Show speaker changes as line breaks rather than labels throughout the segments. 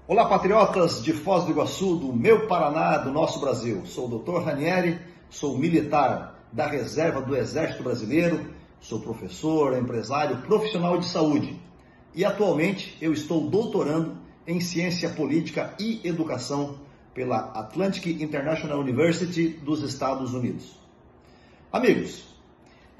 Olá, patriotas de Foz do Iguaçu, do meu Paraná, do nosso Brasil. Sou o Dr. Ranieri, sou militar da reserva do Exército Brasileiro, sou professor, empresário, profissional de saúde e atualmente eu estou doutorando em Ciência Política e Educação pela Atlantic International University dos Estados Unidos. Amigos,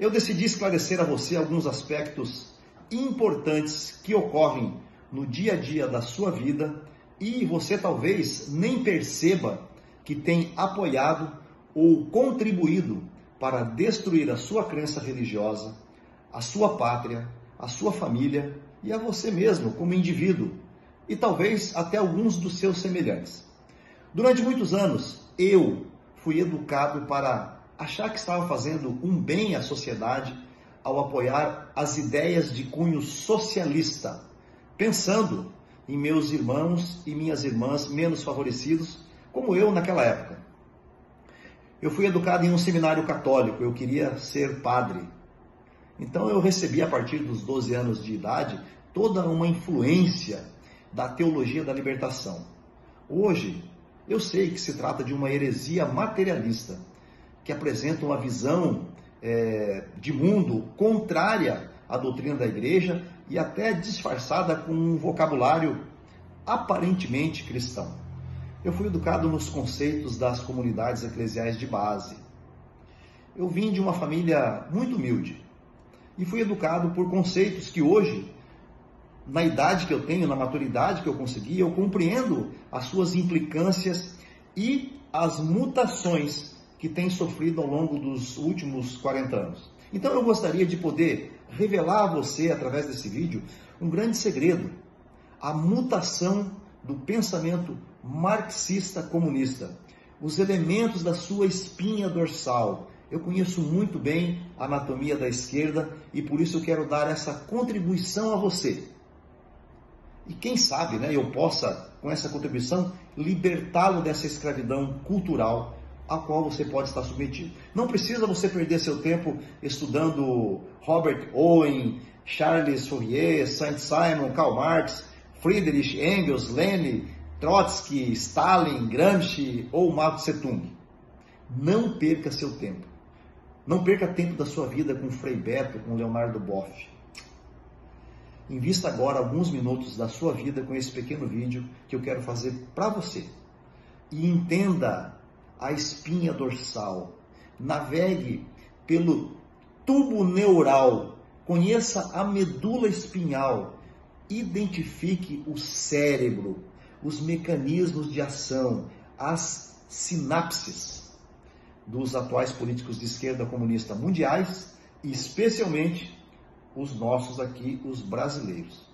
eu decidi esclarecer a você alguns aspectos importantes que ocorrem no dia a dia da sua vida e você talvez nem perceba que tem apoiado ou contribuído para destruir a sua crença religiosa, a sua pátria, a sua família e a você mesmo como indivíduo e talvez até alguns dos seus semelhantes. Durante muitos anos eu fui educado para achar que estava fazendo um bem à sociedade ao apoiar as ideias de cunho socialista, pensando em meus irmãos e minhas irmãs menos favorecidos, como eu naquela época. Eu fui educado em um seminário católico, eu queria ser padre. Então eu recebi a partir dos 12 anos de idade toda uma influência da teologia da libertação. Hoje eu sei que se trata de uma heresia materialista, que apresenta uma visão de mundo contrária à doutrina da igreja e até disfarçada com um vocabulário aparentemente cristão. Eu fui educado nos conceitos das comunidades eclesiais de base. Eu vim de uma família muito humilde e fui educado por conceitos que hoje, na idade que eu tenho, na maturidade que eu consegui, eu compreendo as suas implicâncias e as mutações que tem sofrido ao longo dos últimos 40 anos. Então eu gostaria de poder revelar a você, através desse vídeo, um grande segredo: a mutação do pensamento marxista-comunista, os elementos da sua espinha dorsal. Eu conheço muito bem a anatomia da esquerda e por isso eu quero dar essa contribuição a você. E quem sabe, eu possa, com essa contribuição, libertá-lo dessa escravidão cultural a qual você pode estar submetido. Não precisa você perder seu tempo estudando Robert Owen, Charles Fourier, Saint-Simon, Karl Marx, Friedrich Engels, Lenin, Trotsky, Stalin, Gramsci ou Mao Tse-tung. Não perca seu tempo. Não perca tempo da sua vida com Frei Beto, com Leonardo Boff. Invista agora alguns minutos da sua vida com esse pequeno vídeo que eu quero fazer para você. E entenda a espinha dorsal, navegue pelo tubo neural, conheça a medula espinhal, identifique o cérebro, os mecanismos de ação, as sinapses dos atuais políticos de esquerda comunista mundiais e especialmente os nossos aqui, os brasileiros.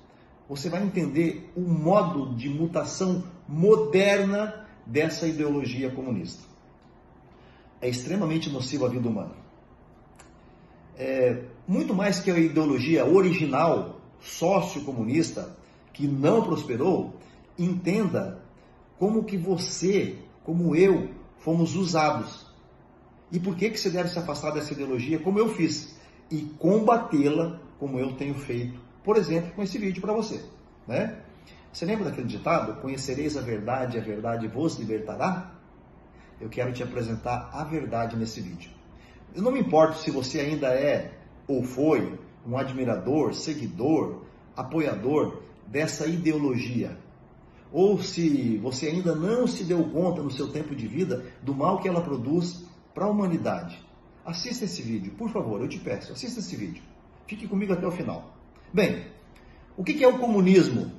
Você vai entender o modo de mutação moderna dessa ideologia comunista. É extremamente nocivo à vida humana. Muito mais que a ideologia original sociocomunista, que não prosperou, entenda como que você, como eu, fomos usados. E por que você deve se afastar dessa ideologia, como eu fiz, e combatê-la, como eu tenho feito, por exemplo, com esse vídeo para você. Você lembra daquele ditado? Conhecereis a verdade vos libertará? Eu quero te apresentar a verdade nesse vídeo. Eu não me importo se você ainda é ou foi um admirador, seguidor, apoiador dessa ideologia, ou se você ainda não se deu conta no seu tempo de vida do mal que ela produz para a humanidade. Assista esse vídeo, por favor, eu te peço, assista esse vídeo. Fique comigo até o final. Bem, o que é o comunismo?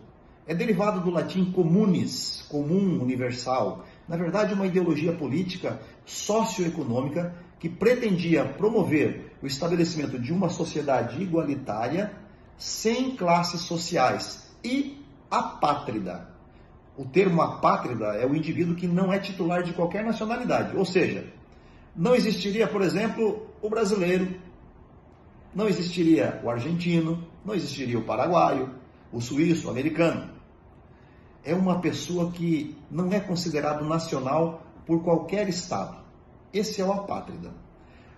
É derivado do latim communis, comum, universal. Na verdade, uma ideologia política socioeconômica que pretendia promover o estabelecimento de uma sociedade igualitária, sem classes sociais e apátrida. O termo apátrida é o indivíduo que não é titular de qualquer nacionalidade, ou seja, não existiria, por exemplo, o brasileiro, não existiria o argentino, não existiria o paraguaio, o suíço, o americano. É uma pessoa que não é considerado nacional por qualquer estado. Esse é o apátrida.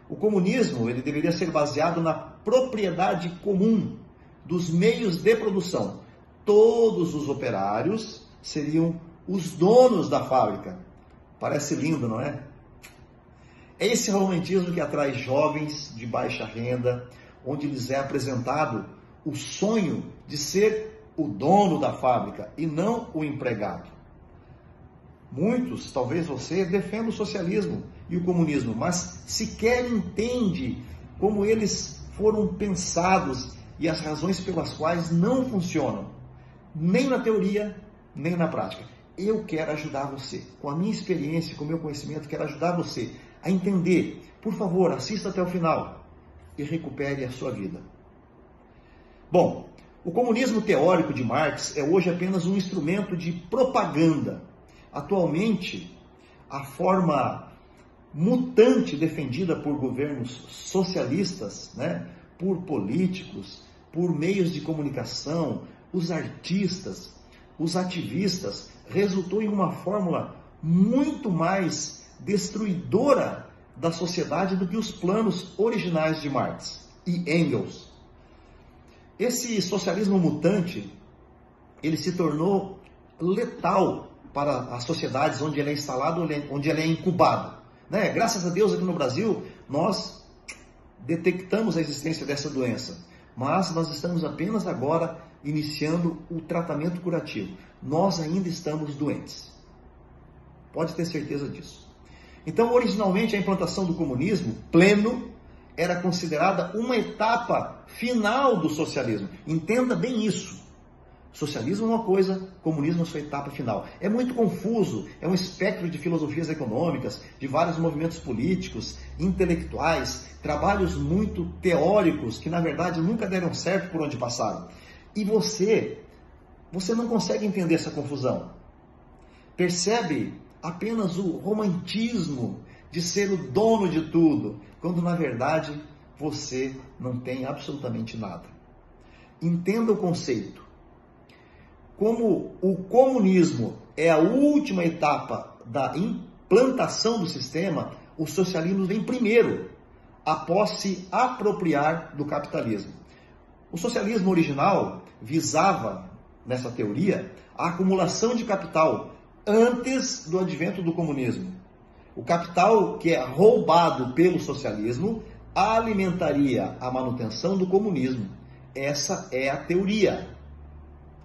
O comunismo ele deveria ser baseado na propriedade comum dos meios de produção. Todos os operários seriam os donos da fábrica. Parece lindo, não é? É esse romantismo que atrai jovens de baixa renda, onde lhes é apresentado o sonho de ser o dono da fábrica e não o empregado. Muitos, talvez você, defendem o socialismo e o comunismo, mas sequer entende como eles foram pensados e as razões pelas quais não funcionam, nem na teoria, nem na prática. Eu quero ajudar você, com a minha experiência, com o meu conhecimento, quero ajudar você a entender. Por favor, assista até o final e recupere a sua vida. Bom, o comunismo teórico de Marx é hoje apenas um instrumento de propaganda. Atualmente, a forma mutante defendida por governos socialistas, por políticos, por meios de comunicação, os artistas, os ativistas, resultou em uma fórmula muito mais destruidora da sociedade do que os planos originais de Marx e Engels. Esse socialismo mutante, ele se tornou letal para as sociedades onde ele é instalado, onde ele é incubado. Graças a Deus, aqui no Brasil, nós detectamos a existência dessa doença, mas nós estamos apenas agora iniciando o tratamento curativo. Nós ainda estamos doentes. Pode ter certeza disso. Então, originalmente, a implantação do comunismo pleno era considerada uma etapa final do socialismo. Entenda bem isso. Socialismo é uma coisa, comunismo é a sua etapa final. É muito confuso, é um espectro de filosofias econômicas, de vários movimentos políticos, intelectuais, trabalhos muito teóricos que na verdade nunca deram certo por onde passaram. E você não consegue entender essa confusão. Percebe apenas o romantismo de ser o dono de tudo, quando na verdade você não tem absolutamente nada. Entenda o conceito. Como o comunismo é a última etapa da implantação do sistema, o socialismo vem primeiro, após se apropriar do capitalismo. O socialismo original visava, nessa teoria, a acumulação de capital antes do advento do comunismo. O capital que é roubado pelo socialismo alimentaria a manutenção do comunismo. Essa é a teoria.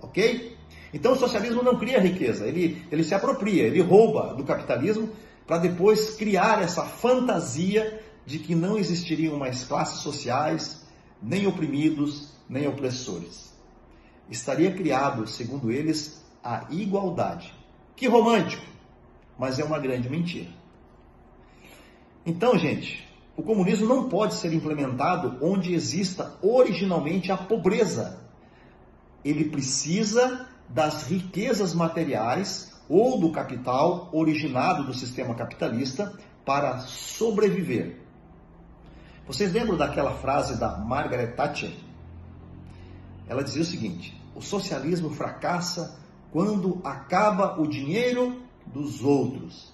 Ok? Então o socialismo não cria riqueza, ele se apropria, ele rouba do capitalismo para depois criar essa fantasia de que não existiriam mais classes sociais, nem oprimidos, nem opressores. Estaria criado, segundo eles, a igualdade. Que romântico, mas é uma grande mentira. Então, gente, o comunismo não pode ser implementado onde exista originalmente a pobreza. Ele precisa das riquezas materiais ou do capital originado do sistema capitalista para sobreviver. Vocês lembram daquela frase da Margaret Thatcher? Ela dizia o seguinte: o socialismo fracassa quando acaba o dinheiro dos outros.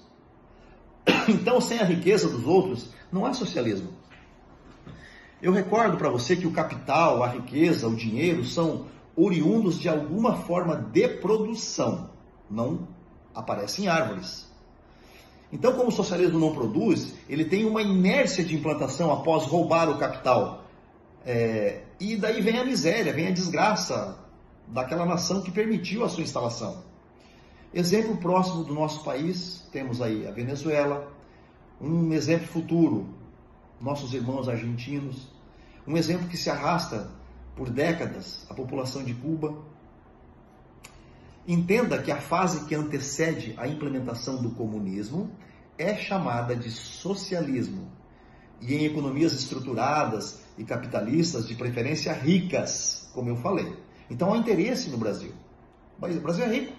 Então, sem a riqueza dos outros, não há socialismo. Eu recordo para você que o capital, a riqueza, o dinheiro são oriundos de alguma forma de produção, não aparecem em árvores. Então, como o socialismo não produz, ele tem uma inércia de implantação após roubar o capital. E daí vem a miséria, vem a desgraça daquela nação que permitiu a sua instalação. Exemplo próximo do nosso país, temos aí a Venezuela. Um exemplo futuro, nossos irmãos argentinos. Um exemplo que se arrasta por décadas, a população de Cuba. Entenda que a fase que antecede a implementação do comunismo é chamada de socialismo. E em economias estruturadas e capitalistas, de preferência ricas, como eu falei. Então há interesse no Brasil. O Brasil é rico.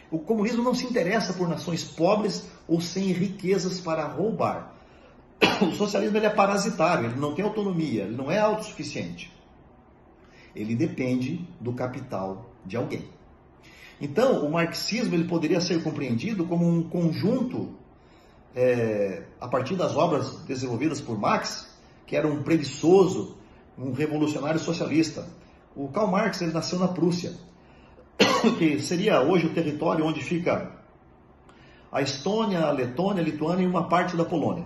O comunismo não se interessa por nações pobres ou sem riquezas para roubar. O socialismo ele é parasitário, ele não tem autonomia, ele não é autossuficiente. Ele depende do capital de alguém. Então, o marxismo ele poderia ser compreendido como um conjunto, a partir das obras desenvolvidas por Marx, que era um preguiçoso, um revolucionário socialista. O Karl Marx ele nasceu na Prússia. que seria hoje o território onde fica a Estônia, a Letônia, a Lituânia e uma parte da Polônia.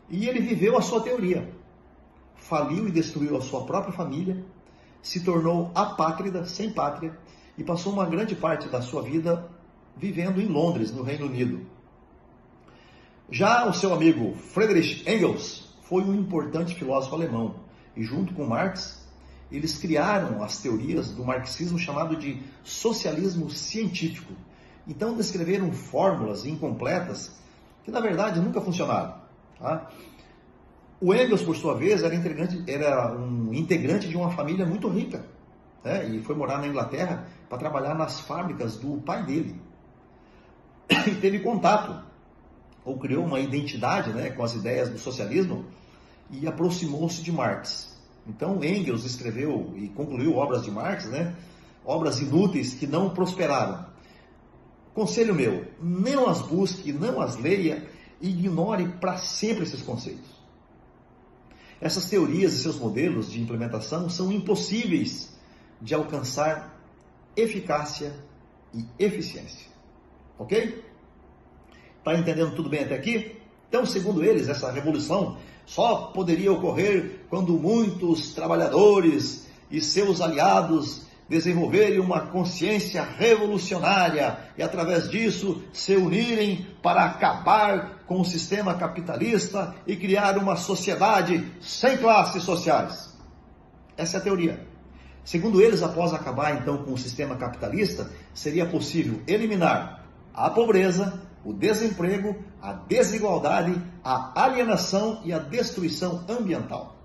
E ele viveu a sua teoria. Faliu e destruiu a sua própria família, se tornou apátrida, sem pátria, e passou uma grande parte da sua vida vivendo em Londres, no Reino Unido. Já o seu amigo Friedrich Engels foi um importante filósofo alemão, e junto com Marx, eles criaram as teorias do marxismo chamado de socialismo científico. Então descreveram fórmulas incompletas que na verdade nunca funcionaram. Tá? O Engels, por sua vez, era um integrante de uma família muito rica, né? E foi morar na Inglaterra para trabalhar nas fábricas do pai dele. E teve contato, ou criou uma identidade, né, com as ideias do socialismo e aproximou-se de Marx. Então Engels escreveu e concluiu obras de Marx, né, obras inúteis que não prosperaram. Conselho meu, não as busque, não as leia, ignore para sempre esses conceitos. Essas teorias e seus modelos de implementação são impossíveis de alcançar eficácia e eficiência. Ok? Está entendendo tudo bem até aqui? Então, segundo eles, essa revolução só poderia ocorrer quando muitos trabalhadores e seus aliados desenvolverem uma consciência revolucionária e, através disso, se unirem para acabar com o sistema capitalista e criar uma sociedade sem classes sociais. Essa é a teoria. Segundo eles, após acabar então com o sistema capitalista, seria possível eliminar a pobreza, o desemprego, a desigualdade, a alienação e a destruição ambiental.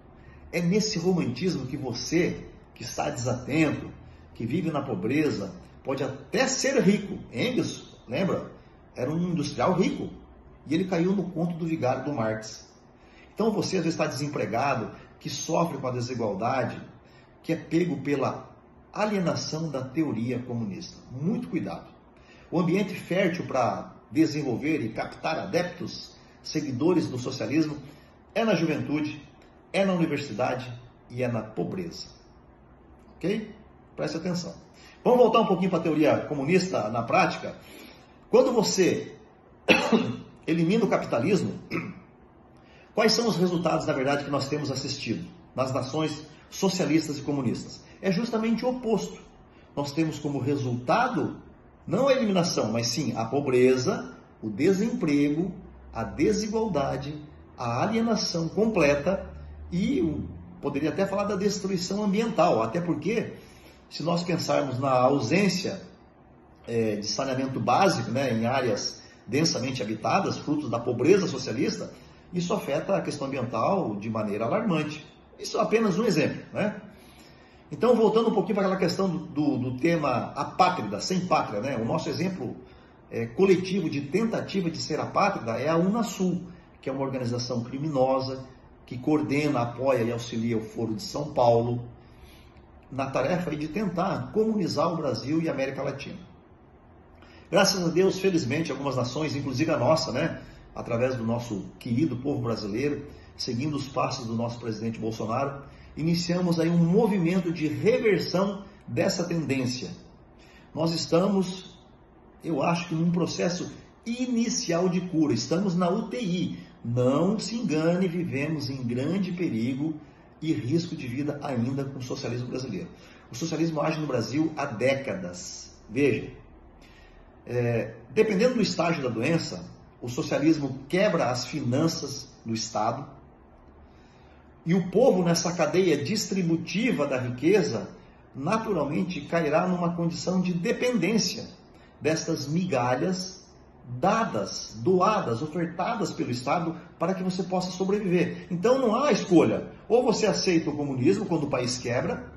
É nesse romantismo que você, que está desatento, que vive na pobreza, pode até ser rico. Engels, lembra? Era um industrial rico. E ele caiu no conto do vigário do Marx. Então você às vezes está desempregado, que sofre com a desigualdade, que é pego pela alienação da teoria comunista. Muito cuidado. O ambiente fértil para desenvolver e captar adeptos, seguidores do socialismo, é na juventude, é na universidade e é na pobreza. Ok? Preste atenção. Vamos voltar um pouquinho para a teoria comunista na prática. Quando você elimina o capitalismo, quais são os resultados, na verdade, que nós temos assistido nas nações socialistas e comunistas? É justamente o oposto. Nós temos como resultado, não a eliminação, mas sim a pobreza, o desemprego, a desigualdade, a alienação completa e, poderia até falar da destruição ambiental, até porque, se nós pensarmos na ausência de saneamento básico, né, em áreas densamente habitadas, frutos da pobreza socialista, isso afeta a questão ambiental de maneira alarmante. Isso é apenas um exemplo, né? Então, voltando um pouquinho para aquela questão do tema apátrida, sem pátria, né? O nosso exemplo coletivo de tentativa de ser apátrida é a Unasul, que é uma organização criminosa que coordena, apoia e auxilia o Foro de São Paulo na tarefa de tentar comunizar o Brasil e a América Latina. Graças a Deus, felizmente, algumas nações, inclusive a nossa, né, através do nosso querido povo brasileiro, seguindo os passos do nosso presidente Bolsonaro, iniciamos aí um movimento de reversão dessa tendência. Nós estamos, eu acho que num processo inicial de cura, estamos na UTI. Não se engane, vivemos em grande perigo e risco de vida ainda com o socialismo brasileiro. O socialismo age no Brasil há décadas. Veja, dependendo do estágio da doença, o socialismo quebra as finanças do Estado e o povo, nessa cadeia distributiva da riqueza, naturalmente cairá numa condição de dependência destas migalhas dadas, doadas, ofertadas pelo Estado para que você possa sobreviver. Então não há escolha. Ou você aceita o comunismo quando o país quebra,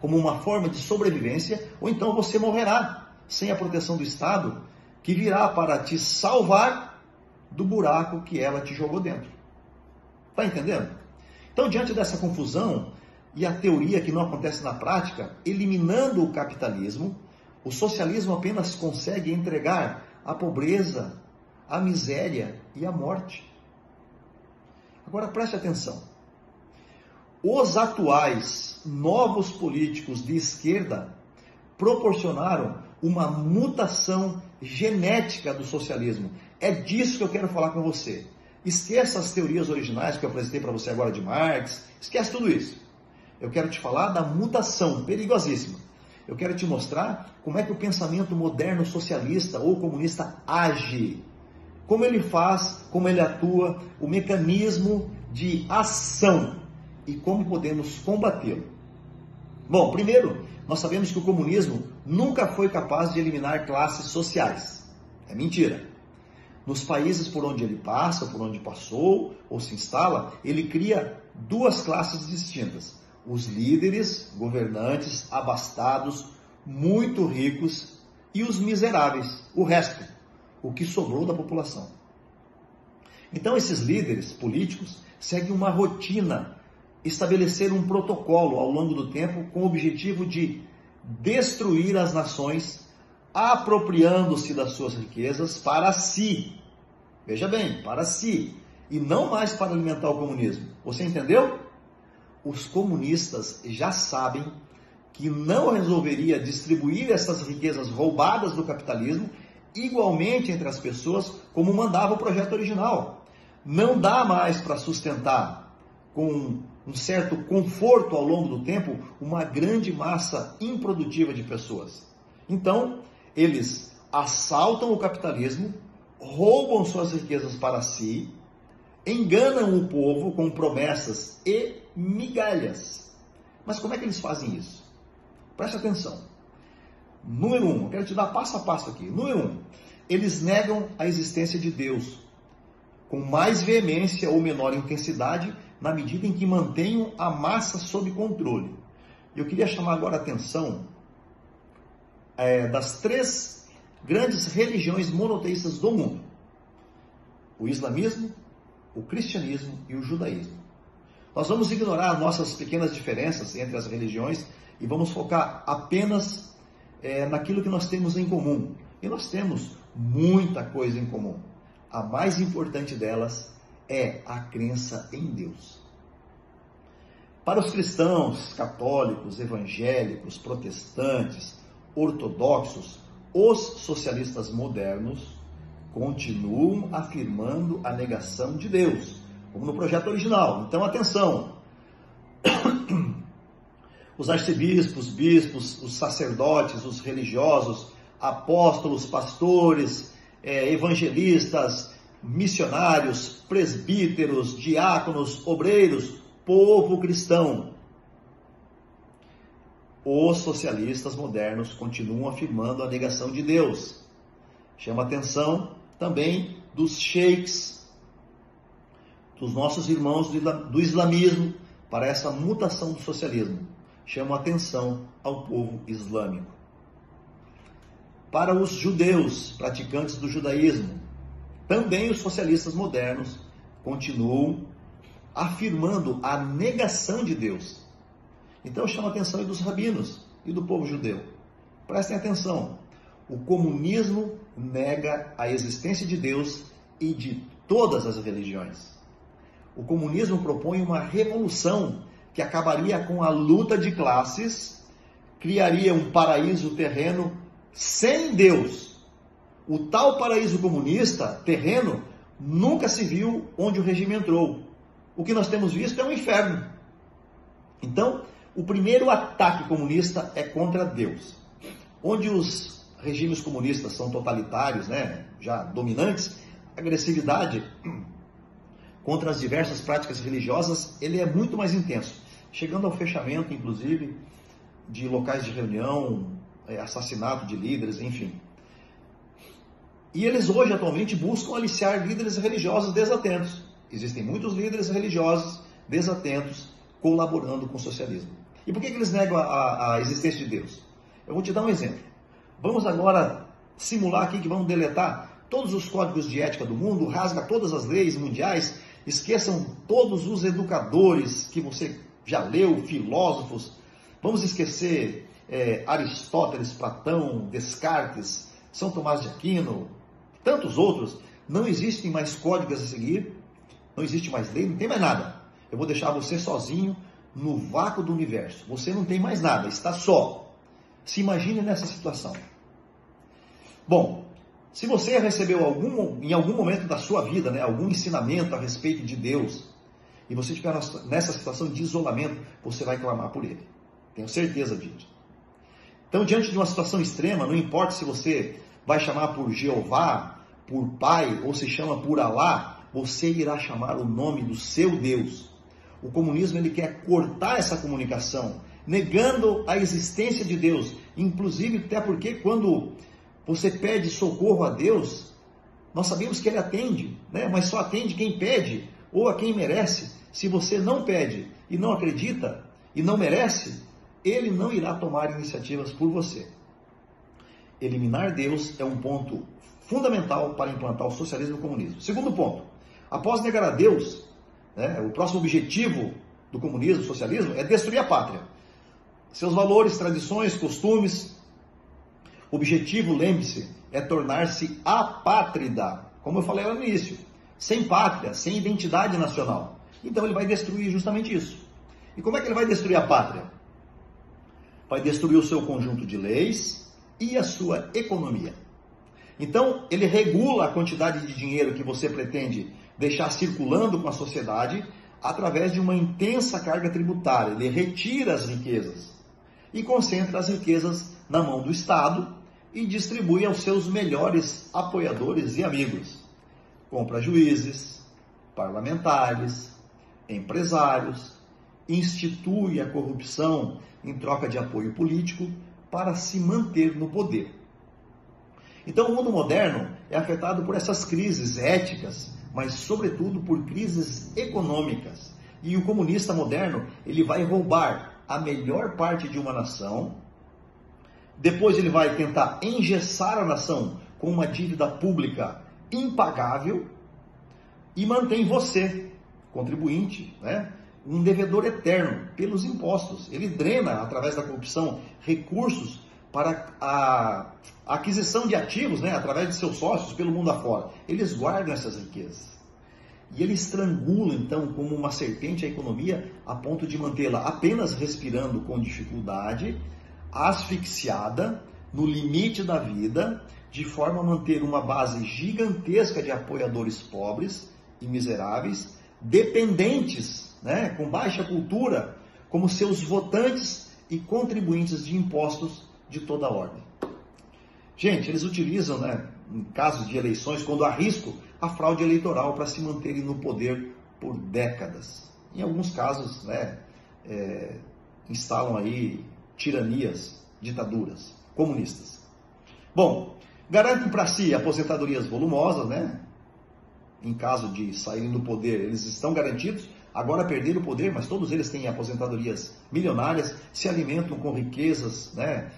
como uma forma de sobrevivência, ou então você morrerá sem a proteção do Estado, que virá para te salvar do buraco que ela te jogou dentro. Está entendendo? Então, diante dessa confusão e a teoria que não acontece na prática, eliminando o capitalismo, o socialismo apenas consegue entregar a pobreza, a miséria e a morte. Agora preste atenção. Os atuais novos políticos de esquerda proporcionaram uma mutação genética do socialismo. É disso que eu quero falar com você. Esqueça as teorias originais que eu apresentei para você agora de Marx, esquece tudo isso. Eu quero te falar da mutação perigosíssima. Eu quero te mostrar como é que o pensamento moderno socialista ou comunista age. Como ele faz, como ele atua, o mecanismo de ação e como podemos combatê-lo. Bom, primeiro, nós sabemos que o comunismo nunca foi capaz de eliminar classes sociais. É mentira. Nos países por onde ele passa, por onde passou ou se instala, ele cria duas classes distintas. Os líderes, governantes, abastados, muito ricos e os miseráveis, o resto, o que sobrou da população. Então esses líderes políticos seguem uma rotina, estabelecer um protocolo ao longo do tempo com o objetivo de destruir as nações, apropriando-se das suas riquezas para si. Veja bem, para si, e não mais para alimentar o comunismo. Você entendeu? Os comunistas já sabem que não resolveria distribuir essas riquezas roubadas do capitalismo igualmente entre as pessoas como mandava o projeto original. Não dá mais para sustentar com um certo conforto ao longo do tempo uma grande massa improdutiva de pessoas. Então, eles assaltam o capitalismo, roubam suas riquezas para si, enganam o povo com promessas e migalhas. Mas como é que eles fazem isso? Preste atenção. Número 1, eu quero te dar passo a passo aqui. Número 1, eles negam a existência de Deus com mais veemência ou menor intensidade na medida em que mantenham a massa sob controle. Eu queria chamar agora a atenção das três grandes religiões monoteístas do mundo: o islamismo, o cristianismo e o judaísmo. Nós vamos ignorar nossas pequenas diferenças entre as religiões e vamos focar apenas naquilo que nós temos em comum. E nós temos muita coisa em comum. A mais importante delas é a crença em Deus. Para os cristãos, católicos, evangélicos, protestantes, ortodoxos, os socialistas modernos continuam afirmando a negação de Deus, como no projeto original. Então, atenção! Os arcebispos, bispos, os sacerdotes, os religiosos, apóstolos, pastores, evangelistas, missionários, presbíteros, diáconos, obreiros, povo cristão. Os socialistas modernos continuam afirmando a negação de Deus. Chama a atenção também dos sheiks, dos nossos irmãos do islamismo, para essa mutação do socialismo. Chama a atenção ao povo islâmico. Para os judeus, praticantes do judaísmo, também os socialistas modernos continuam afirmando a negação de Deus. Então chama a atenção dos rabinos e do povo judeu. Prestem atenção. O comunismo nega a existência de Deus e de todas as religiões. O comunismo propõe uma revolução que acabaria com a luta de classes, criaria um paraíso terreno sem Deus. O tal paraíso comunista terreno nunca se viu onde o regime entrou. O que nós temos visto é um inferno. Então, o primeiro ataque comunista é contra Deus. Onde os regimes comunistas são totalitários, já dominantes, a agressividade contra as diversas práticas religiosas, ele é muito mais intenso, chegando ao fechamento, inclusive, de locais de reunião, assassinato de líderes, enfim. E eles hoje, atualmente, buscam aliciar líderes religiosos desatentos. Existem muitos líderes religiosos desatentos colaborando com o socialismo. E por que eles negam a existência de Deus? Eu vou te dar um exemplo. Vamos agora simular aqui que vamos deletar todos os códigos de ética do mundo, rasga todas as leis mundiais, esqueçam todos os educadores que você já leu, filósofos. Vamos esquecer Aristóteles, Platão, Descartes, São Tomás de Aquino, tantos outros. Não existem mais códigos a seguir, não existe mais lei, não tem mais nada. Eu vou deixar você sozinho no vácuo do universo. Você não tem mais nada, está só. Se imagine nessa situação. Bom, se você recebeu em algum momento da sua vida, né, algum ensinamento a respeito de Deus, e você estiver nessa situação de isolamento, você vai clamar por Ele. Tenho certeza disso. Então, diante de uma situação extrema, não importa se você vai chamar por Jeová, por Pai, ou se chama por Alá, você irá chamar o nome do seu Deus. O comunismo, ele quer cortar essa comunicação, negando a existência de Deus. Inclusive, até porque quando você pede socorro a Deus, nós sabemos que Ele atende, né? Mas só atende quem pede ou a quem merece. Se você não pede e não acredita e não merece, Ele não irá tomar iniciativas por você. Eliminar Deus é um ponto fundamental para implantar o socialismo e o comunismo. Segundo ponto, após negar a Deus, né, o próximo objetivo do comunismo, do socialismo, é destruir a pátria. Seus valores, tradições, costumes. O objetivo, lembre-se, é tornar-se apátrida, como eu falei lá no início, sem pátria, sem identidade nacional. Então ele vai destruir justamente isso. E como é que ele vai destruir a pátria? Vai destruir o seu conjunto de leis e a sua economia. Então ele regula a quantidade de dinheiro que você pretende deixar circulando com a sociedade através de uma intensa carga tributária. Ele retira as riquezas e concentra as riquezas na mão do Estado e distribui aos seus melhores apoiadores e amigos. Compra juízes, parlamentares, empresários, institui a corrupção em troca de apoio político para se manter no poder. Então o mundo moderno é afetado por essas crises éticas, mas sobretudo por crises econômicas. E o comunista moderno, ele vai roubar a melhor parte de uma nação. Depois ele vai tentar engessar a nação com uma dívida pública impagável e mantém você, contribuinte, né, um devedor eterno pelos impostos. Ele drena, através da corrupção, recursos para a aquisição de ativos, né, através de seus sócios pelo mundo afora. Eles guardam essas riquezas. E ele estrangula, então, como uma serpente a economia, a ponto de mantê-la apenas respirando com dificuldade, asfixiada, no limite da vida, de forma a manter uma base gigantesca de apoiadores pobres e miseráveis, dependentes, né, com baixa cultura, como seus votantes e contribuintes de impostos de toda a ordem. Gente, eles utilizam, né, em casos de eleições, quando há risco, a fraude eleitoral para se manterem no poder por décadas. Em alguns casos, né, instalam aí tiranias, ditaduras comunistas. Bom, garantem para si aposentadorias volumosas, né? Em caso de saírem do poder, eles estão garantidos. Agora perderam o poder, mas todos eles têm aposentadorias milionárias, se alimentam com riquezas, né?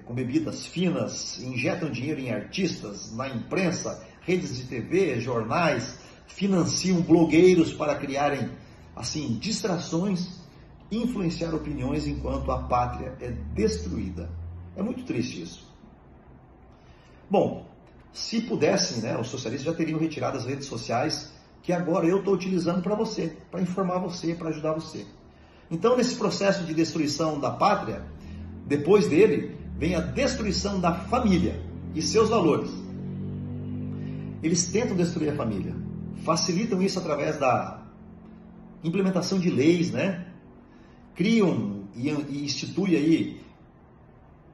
Com bebidas finas, injetam dinheiro em artistas, na imprensa, redes de TV, jornais, financiam blogueiros para criarem, assim, distrações, influenciar opiniões enquanto a pátria é destruída. É muito triste isso. Bom, se pudessem, né, os socialistas já teriam retirado as redes sociais que agora eu estou utilizando para você, para informar você, para ajudar você. Então, nesse processo de destruição da pátria, depois dele, vem a destruição da família e seus valores. Eles tentam destruir a família, facilitam isso através da implementação de leis, né? Criam e instituem aí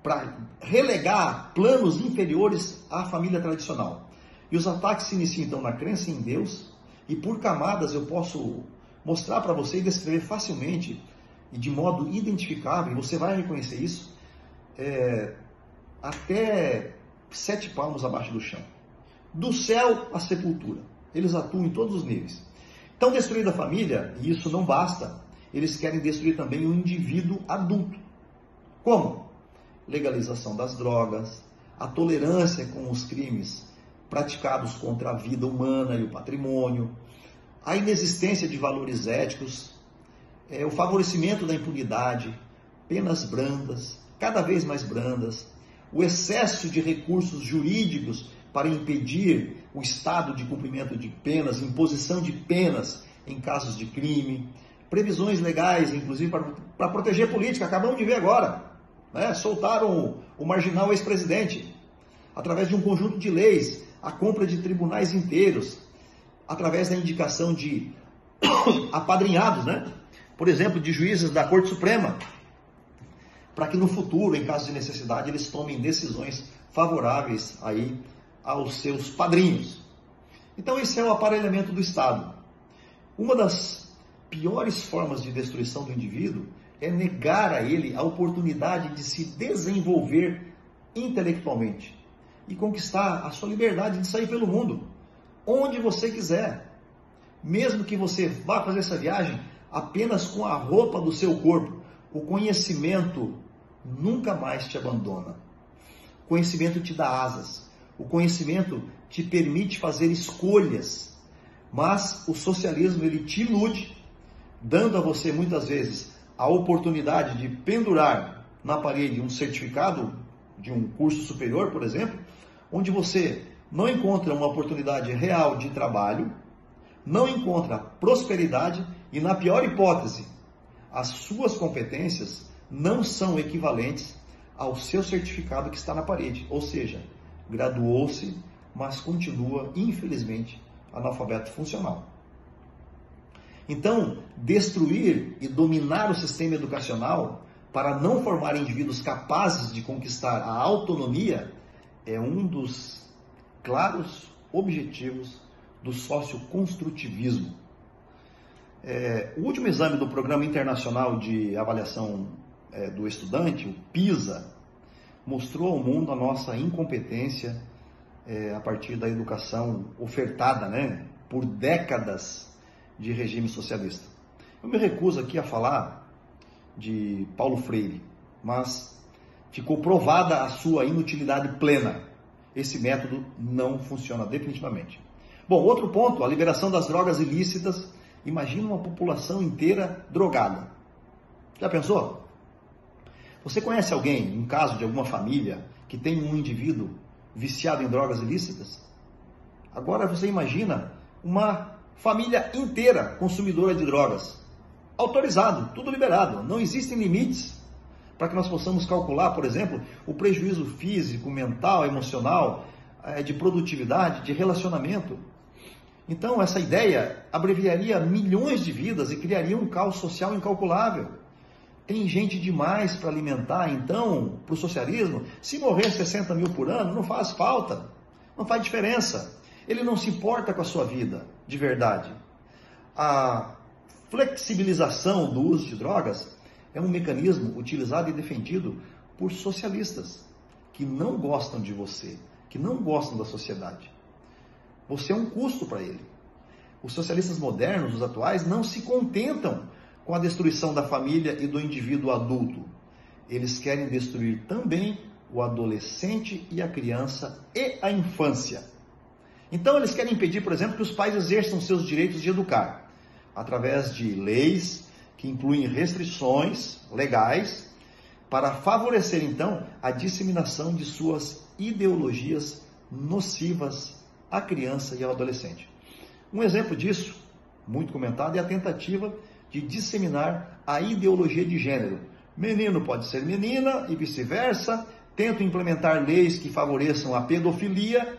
para relegar planos inferiores à família tradicional. E os ataques se iniciam então na crença em Deus, e por camadas eu posso mostrar para você e descrever facilmente e de modo identificável, e você vai reconhecer isso, até 7 palmos abaixo do chão. Do céu à sepultura. Eles atuam em todos os níveis. Então, destruindo a família, e isso não basta, eles querem destruir também o indivíduo adulto. Como? Legalização das drogas, a tolerância com os crimes praticados contra a vida humana e o patrimônio, a inexistência de valores éticos, o favorecimento da impunidade, penas brandas, cada vez mais brandas, o excesso de recursos jurídicos para impedir o estado de cumprimento de penas, imposição de penas em casos de crime, previsões legais, inclusive para proteger a política, acabamos de ver agora. né? Soltaram o marginal ex-presidente, através de um conjunto de leis, a compra de tribunais inteiros, através da indicação de apadrinhados, né? Por exemplo, de juízes da Corte Suprema, para que no futuro, em caso de necessidade, eles tomem decisões favoráveis aí aos seus padrinhos. Então esse é o aparelhamento do Estado. Uma das piores formas de destruição do indivíduo é negar a ele a oportunidade de se desenvolver intelectualmente e conquistar a sua liberdade de sair pelo mundo, onde você quiser. Mesmo que você vá fazer essa viagem apenas com a roupa do seu corpo, o conhecimento nunca mais te abandona. O conhecimento te dá asas. O conhecimento te permite fazer escolhas. Mas o socialismo, ele te ilude, dando a você muitas vezes a oportunidade de pendurar na parede um certificado de um curso superior, por exemplo, onde você não encontra uma oportunidade real de trabalho, não encontra prosperidade e, na pior hipótese, as suas competências não são equivalentes ao seu certificado que está na parede. Ou seja, graduou-se, mas continua, infelizmente, analfabeto funcional. Então, destruir e dominar o sistema educacional para não formar indivíduos capazes de conquistar a autonomia é um dos claros objetivos do socioconstrutivismo. O último exame do Programa Internacional de Avaliação do Estudante, o PISA, mostrou ao mundo a nossa incompetência a partir da educação ofertada, né, por décadas de regime socialista. Eu me recuso aqui a falar de Paulo Freire, mas ficou provada a sua inutilidade plena. Esse método não funciona definitivamente. Bom, outro ponto, a liberação das drogas ilícitas. Imagina uma população inteira drogada. Já pensou? Você conhece alguém, um caso de alguma família, que tem um indivíduo viciado em drogas ilícitas? Agora você imagina uma família inteira consumidora de drogas. Autorizado, tudo liberado, não existem limites para que nós possamos calcular, por exemplo, o prejuízo físico, mental, emocional, de produtividade, de relacionamento. Então, essa ideia abreviaria milhões de vidas e criaria um caos social incalculável. Tem gente demais para alimentar, então, para o socialismo. Se morrer 60 mil por ano, não faz falta, não faz diferença. Ele não se importa com a sua vida, de verdade. A flexibilização do uso de drogas é um mecanismo utilizado e defendido por socialistas que não gostam de você, que não gostam da sociedade. Você é um custo para ele. Os socialistas modernos, os atuais, não se contentam com a destruição da família e do indivíduo adulto. Eles querem destruir também o adolescente e a criança e a infância. Então eles querem impedir, por exemplo, que os pais exerçam seus direitos de educar, através de leis que incluem restrições legais para favorecer, então, a disseminação de suas ideologias nocivas à criança e ao adolescente. Um exemplo disso, muito comentado, é a tentativa de disseminar a ideologia de gênero. Menino pode ser menina e vice-versa. Tentam implementar leis que favoreçam a pedofilia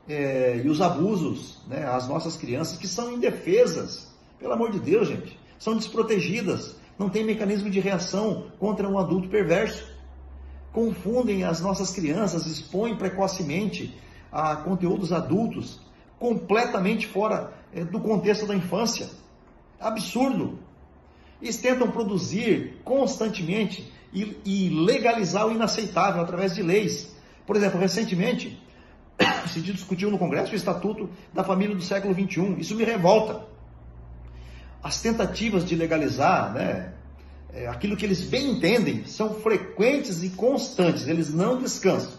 e os abusos, né, às nossas crianças, que são indefesas. Pelo amor de Deus, gente. São desprotegidas. Não tem mecanismo de reação contra um adulto perverso. Confundem as nossas crianças, expõem precocemente a conteúdos adultos completamente fora do contexto da infância. Absurdo. Eles tentam produzir constantemente e legalizar o inaceitável através de leis. Por exemplo, recentemente se discutiu no Congresso o Estatuto da Família do século XXI. Isso me revolta. As tentativas de legalizar, né, aquilo que eles bem entendem, são frequentes e constantes. Eles não descansam.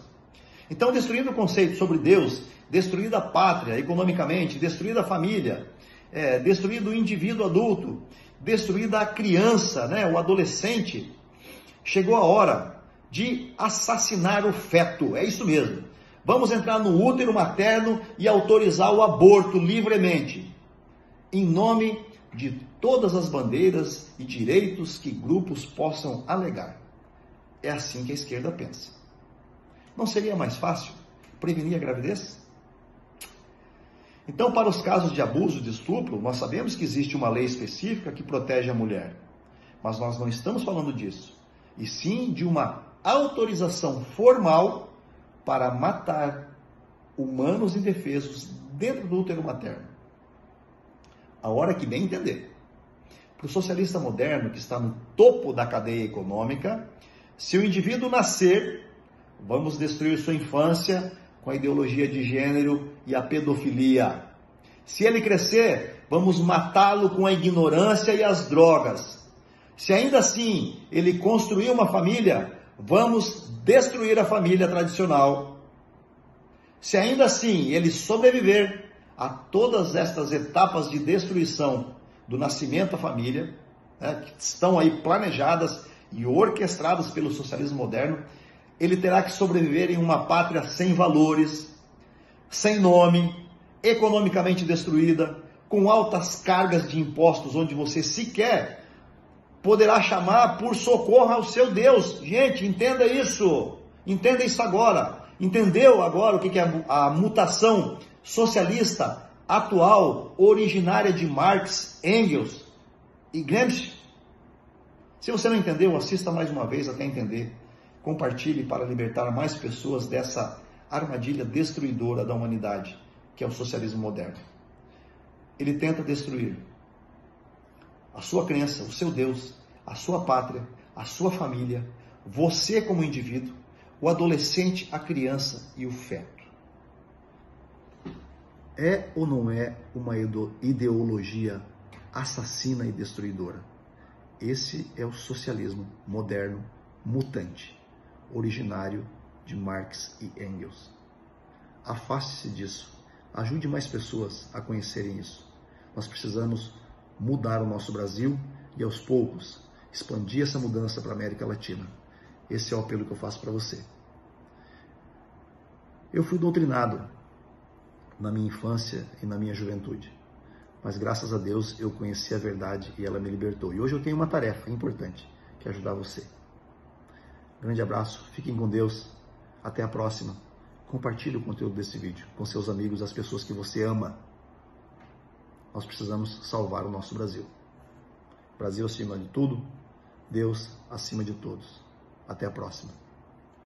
Então, destruindo o conceito sobre Deus, destruindo a pátria economicamente, destruindo a família, destruindo o indivíduo adulto, destruída a criança, né, o adolescente, chegou a hora de assassinar o feto. É isso mesmo. Vamos entrar no útero materno e autorizar o aborto livremente, em nome de todas as bandeiras e direitos que grupos possam alegar. É assim que a esquerda pensa. Não seria mais fácil prevenir a gravidez? Então, para os casos de abuso, de estupro, nós sabemos que existe uma lei específica que protege a mulher. Mas nós não estamos falando disso. E sim de uma autorização formal para matar humanos indefesos dentro do útero materno. A hora que bem entender. Para o socialista moderno, que está no topo da cadeia econômica, se o indivíduo nascer, vamos destruir sua infância com a ideologia de gênero e a pedofilia. Se ele crescer, vamos matá-lo com a ignorância e as drogas. Se ainda assim ele construir uma família, vamos destruir a família tradicional. Se ainda assim ele sobreviver a todas estas etapas de destruição do nascimento da família, que estão aí planejadas e orquestradas pelo socialismo moderno, ele terá que sobreviver em uma pátria sem valores, sem nome, economicamente destruída, com altas cargas de impostos, onde você sequer poderá chamar por socorro ao seu Deus. Gente, entenda isso agora. Entendeu agora o que é a mutação socialista atual, originária de Marx, Engels e Gramsci? Se você não entendeu, assista mais uma vez até entender. Compartilhe para libertar mais pessoas dessa armadilha destruidora da humanidade, que é o socialismo moderno. Ele tenta destruir a sua crença, o seu Deus, a sua pátria, a sua família, você como indivíduo, o adolescente, a criança e o feto. É ou não é uma ideologia assassina e destruidora? Esse é o socialismo moderno, mutante, originário de Marx e Engels. Afaste-se disso. Ajude mais pessoas a conhecerem isso. Nós precisamos mudar o nosso Brasil e, aos poucos, expandir essa mudança para a América Latina. Esse é o apelo que eu faço para você. Eu fui doutrinado na minha infância e na minha juventude, mas graças a Deus eu conheci a verdade e ela me libertou. E hoje eu tenho uma tarefa importante, que é ajudar você. Grande abraço, fiquem com Deus, até a próxima. Compartilhe o conteúdo desse vídeo com seus amigos, as pessoas que você ama. Nós precisamos salvar o nosso Brasil. Brasil acima de tudo, Deus acima de todos. Até a próxima.